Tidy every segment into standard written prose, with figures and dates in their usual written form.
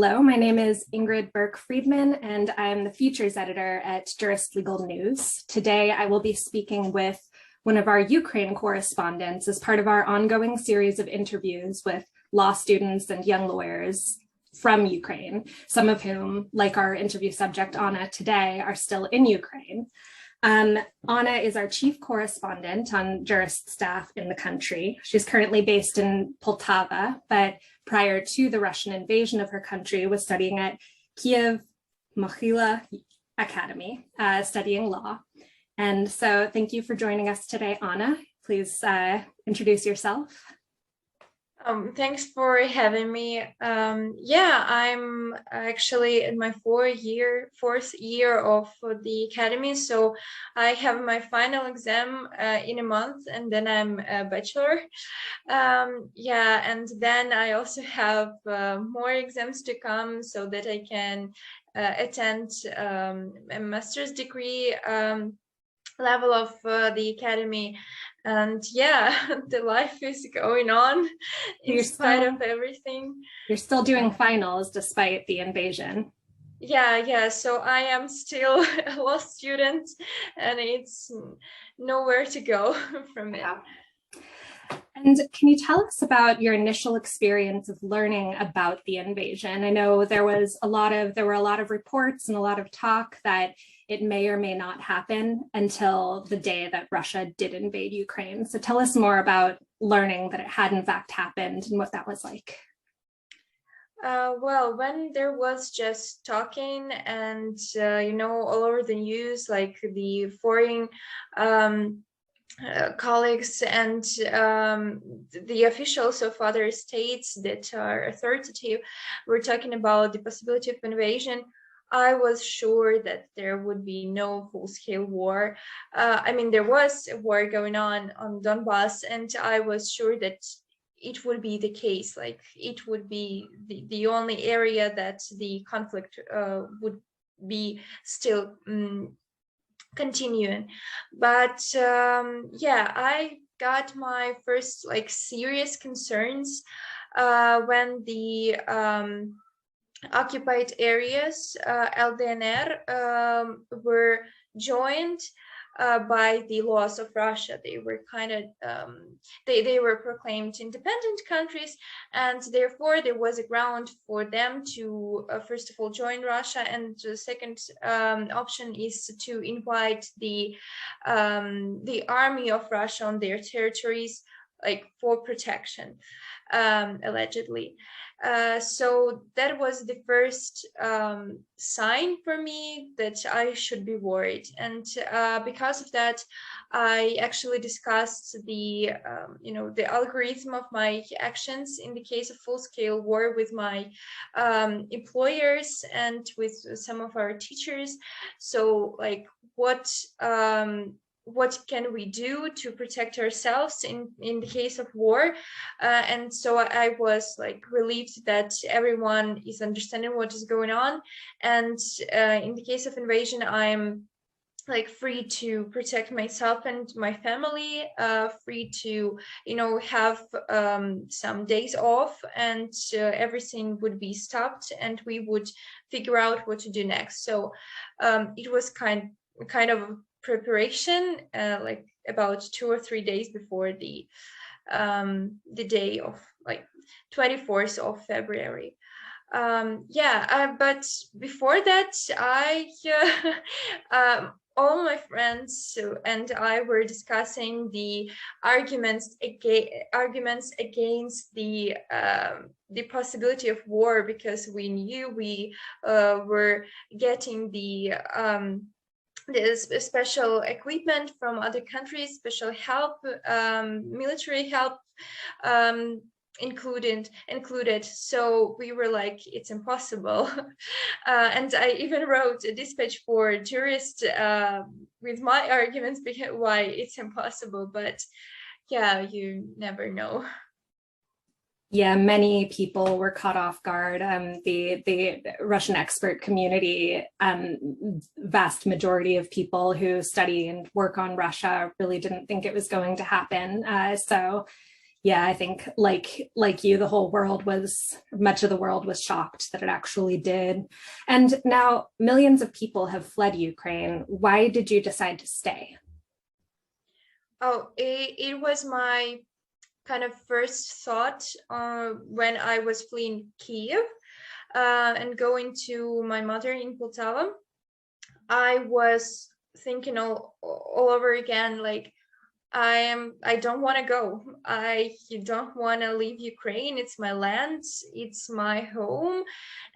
Hello, my name is Ingrid Burke Friedman, and I'm the features editor at JURIST Legal News. Today, I will be speaking with one of our Ukraine correspondents as part of our ongoing series of interviews with law students and young lawyers from Ukraine, some of whom, like our interview subject Anna today, are still in Ukraine. Anna is our chief correspondent on JURIST staff in the country. She's currently based in Poltava, but prior to the Russian invasion of her country was studying at Kiev Mohyla Academy, studying law. And so thank you for joining us today, Anna. Please introduce yourself. Thanks for having me. I'm actually in my fourth year of the academy, so I have my final exam in a month, and then I'm a bachelor. And then I also have more exams to come so that I can attend a master's degree level of the academy. And the life is going on in spite of everything. You're still doing finals despite the invasion. So I am still a law student, and it's nowhere to go from it. And can you tell us about your initial experience of learning about the invasion? I know there were a lot of reports and a lot of talk that it may or may not happen until the day that Russia did invade Ukraine. So tell us more about learning that it had in fact happened and what that was like. Well, when there was just talking and, all over the news, like the foreign colleagues and the officials of other states that are authoritative were talking about the possibility of invasion, I was sure that there would be no full-scale war. There was a war going on Donbass, and I was sure that it would be the case, like it would be the only area that the conflict would be still continuing. But I got my first serious concerns when the occupied areas, LDNR, were joined by the laws of Russia. They were they were proclaimed independent countries, and therefore there was a ground for them to first of all join Russia, and the second option is to invite the army of Russia on their territories, for protection, allegedly. So that was the first sign for me that I should be worried, and because of that, I actually discussed the algorithm of my actions in the case of full-scale war with my employers and with some of our teachers. So what can we do to protect ourselves in the case of war? And so I was relieved that everyone is understanding what is going on. And in the case of invasion, I'm free to protect myself and my family, free to, have some days off, and everything would be stopped and we would figure out what to do next. So it was kind of preparation, about 2 or 3 days before the day of 24th of February. But before that, all my friends and I were discussing the arguments against the possibility of war, because we knew we were getting there's special equipment from other countries, special help, military help included. So we were like, it's impossible. And I even wrote a dispatch for JURIST with my arguments why it's impossible. But you never know. Yeah, many people were caught off guard. The Russian expert community, vast majority of people who study and work on Russia really didn't think it was going to happen. Yeah, I think like you, the whole world much of the world was shocked that it actually did. And now millions of people have fled Ukraine. Why did you decide to stay? Oh, it was my kind of first thought when I was fleeing Kiev and going to my mother in Poltava. I was thinking all over again, like, I don't want to go. I don't want to leave Ukraine. It's my land, it's my home,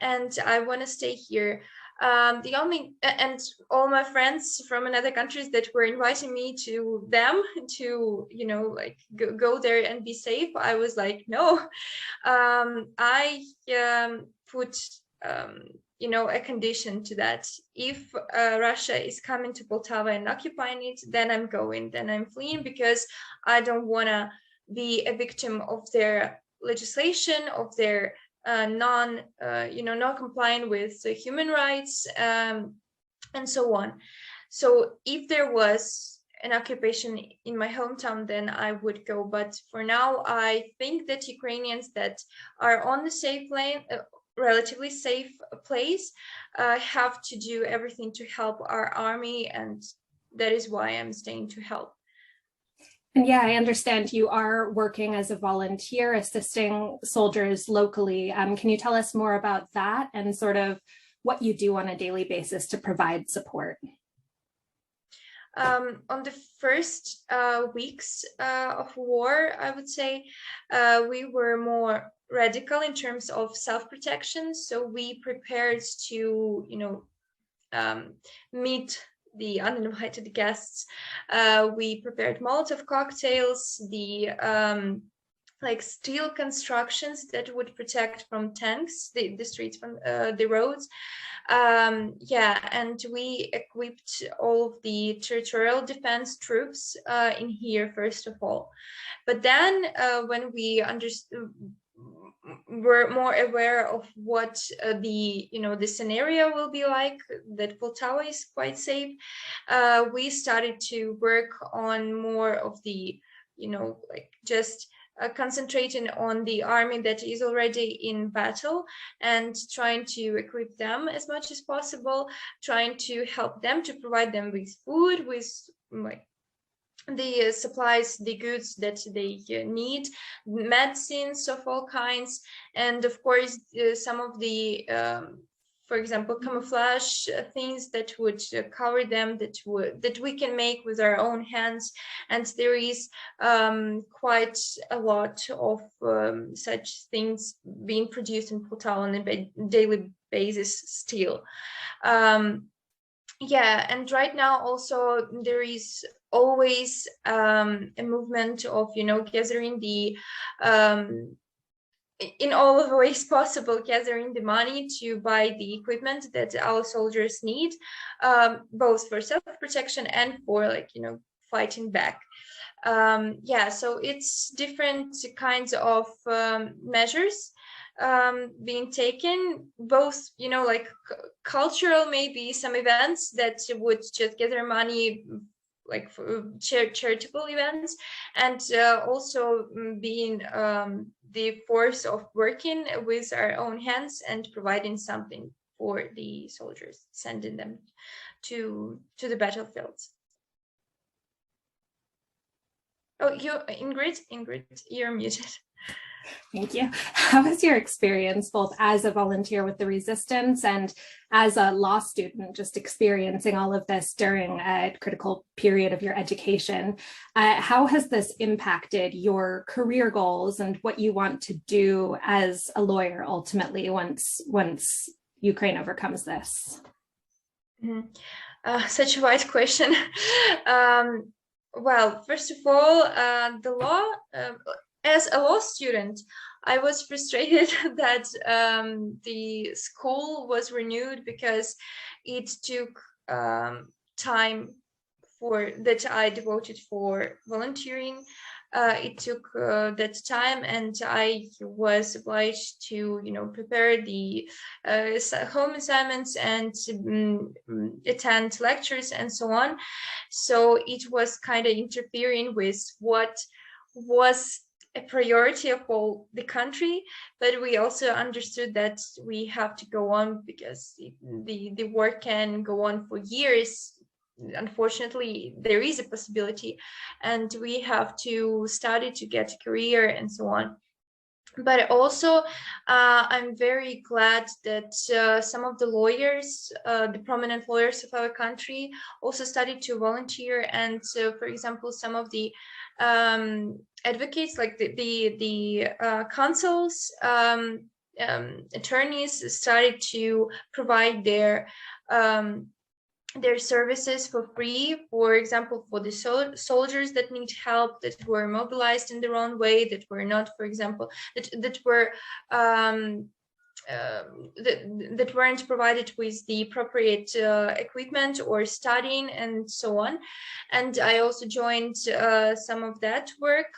and I want to stay here. The only and all my friends from another countries that were inviting me to them to, like, go there and be safe, I was like, no. I put a condition to that. If Russia is coming to Poltava and occupying it, then I'm going, then I'm fleeing, because I don't want to be a victim of their legislation, of their not complying with the human rights, and so on. So if there was an occupation in my hometown, then I would go. But for now, I think that Ukrainians that are on the safe lane, relatively safe place, have to do everything to help our army, and that is why I'm staying to help. And yeah, I understand you are working as a volunteer assisting soldiers locally. Can you tell us more about that and sort of what you do on a daily basis to provide support? On the first weeks of war, I would say we were more radical in terms of self-protection. So we prepared to, meet the uninvited guests. We prepared Molotov cocktails, the like steel constructions that would protect from tanks, the streets, from the roads. And we equipped all of the territorial defense troops in here, first of all. But then when we were more aware of what the scenario will be like, that Poltava is quite safe, we started to work on more of the, like, just concentrating on the army that is already in battle and trying to equip them as much as possible, trying to help them, to provide them with food, with like the supplies, the goods that they need, medicines of all kinds, and of course some of the for example, camouflage things that would cover them, that we can make with our own hands. And there is quite a lot of such things being produced in Poltava on a daily basis still. And right now also there is always a movement of gathering the in all of the ways possible, gathering the money to buy the equipment that our soldiers need, both for self-protection and for fighting back. So it's different kinds of measures being taken, both cultural, maybe some events that would just gather money, like for charitable events, and also being the force of working with our own hands and providing something for the soldiers, sending them to the battlefields. Oh, Ingrid, you're muted. Thank you. How was your experience both as a volunteer with the resistance and as a law student, just experiencing all of this during a critical period of your education? How has this impacted your career goals and what you want to do as a lawyer ultimately once Ukraine overcomes this? Mm-hmm. Such a wide question. Well, first of all, the law, as a law student, I was frustrated that the school was renewed, because it took time that I devoted for volunteering. It took that time, and I was obliged to, prepare the home assignments and attend lectures and so on. So it was kind of interfering with what was a priority of all the country, but we also understood that we have to go on because the war can go on for years. Unfortunately, there is a possibility, and we have to study to get a career and so on. But also, I'm very glad that some of the lawyers, the prominent lawyers of our country, also started to volunteer. And for example, some of the advocates, like the counsels, attorneys, started to provide their services for free, for example, for the soldiers that need help, that were mobilized in the wrong way, that were not, for example, that weren't provided with the appropriate equipment or studying and so on. And I also joined some of that work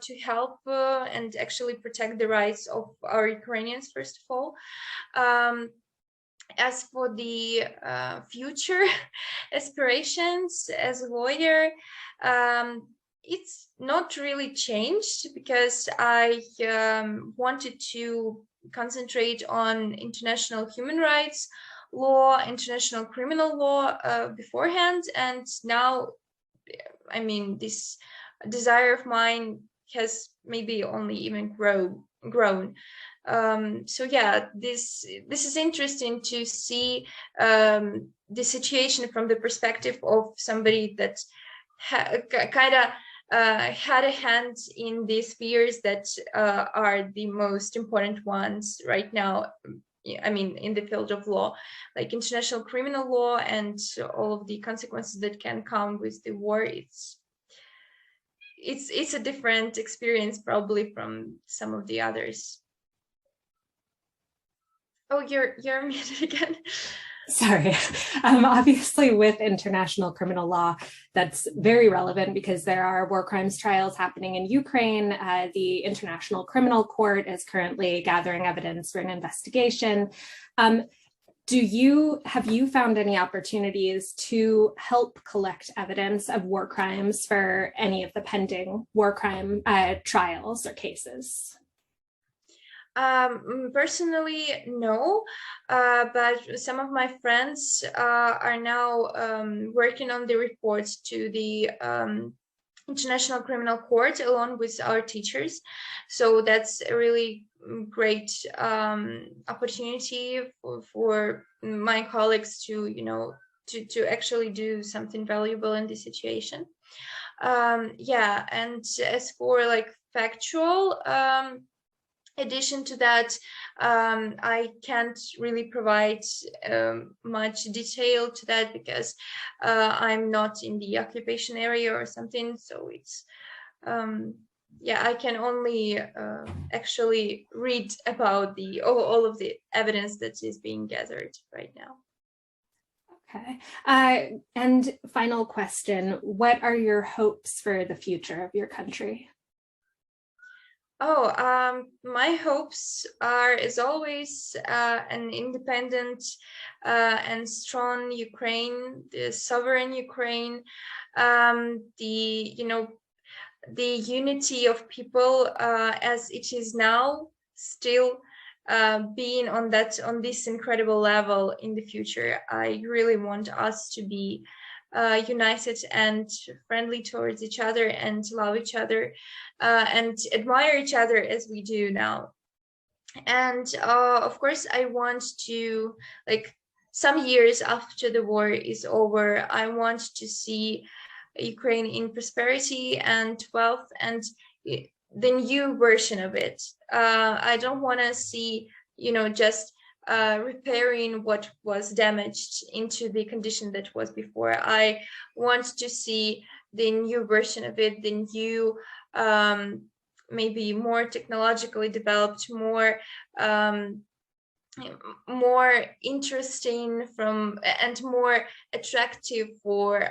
to help and actually protect the rights of our Ukrainians, first of all. As for the future aspirations as a lawyer, it's not really changed, because I wanted to concentrate on international human rights law, international criminal law beforehand, and now, I mean, this desire of mine has maybe only even grown. So yeah, this is interesting to see the situation from the perspective of somebody that kind of had a hand in these spheres that are the most important ones right now. I mean, in the field of law, like international criminal law and all of the consequences that can come with the war. It's a different experience probably from some of the others. Oh, you're muted again. Sorry. Obviously, with international criminal law, that's very relevant because there are war crimes trials happening in Ukraine. The International Criminal Court is currently gathering evidence for an investigation. Have you found any opportunities to help collect evidence of war crimes for any of the pending war crime trials or cases? Personally, no, but some of my friends are now working on the reports to the International Criminal Court along with our teachers. So that's a really great opportunity for my colleagues to, to actually do something valuable in this situation. Yeah, and as for like factual addition to that, I can't really provide much detail to that because I'm not in the occupation area or something. So it's, yeah, I can only actually read about all of the evidence that is being gathered right now. Okay. And final question, what are your hopes for the future of your country? Oh, my hopes are, as always, an independent and strong Ukraine, the sovereign Ukraine, the unity of people as it is now, still being on this incredible level in the future. I really want us to be united and friendly towards each other and love each other and admire each other as we do now. And of course, I want to, like, some years after the war is over, I want to see Ukraine in prosperity and wealth and the new version of it. I don't want to see, just repairing what was damaged into the condition that was before. I want to see the new version of it, the new, maybe more technologically developed, more interesting and more attractive for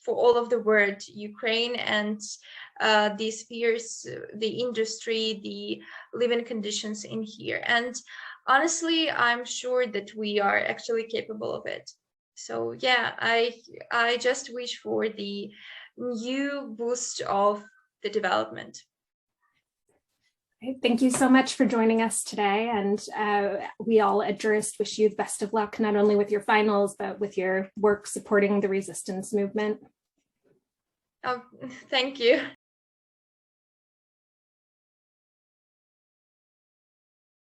all of the world, Ukraine and the spheres, the industry, the living conditions in here. And honestly, I'm sure that we are actually capable of it. So yeah, I just wish for the new boost of the development. Thank you so much for joining us today. And we all at Jurist wish you the best of luck, not only with your finals, but with your work supporting the resistance movement. Oh, thank you.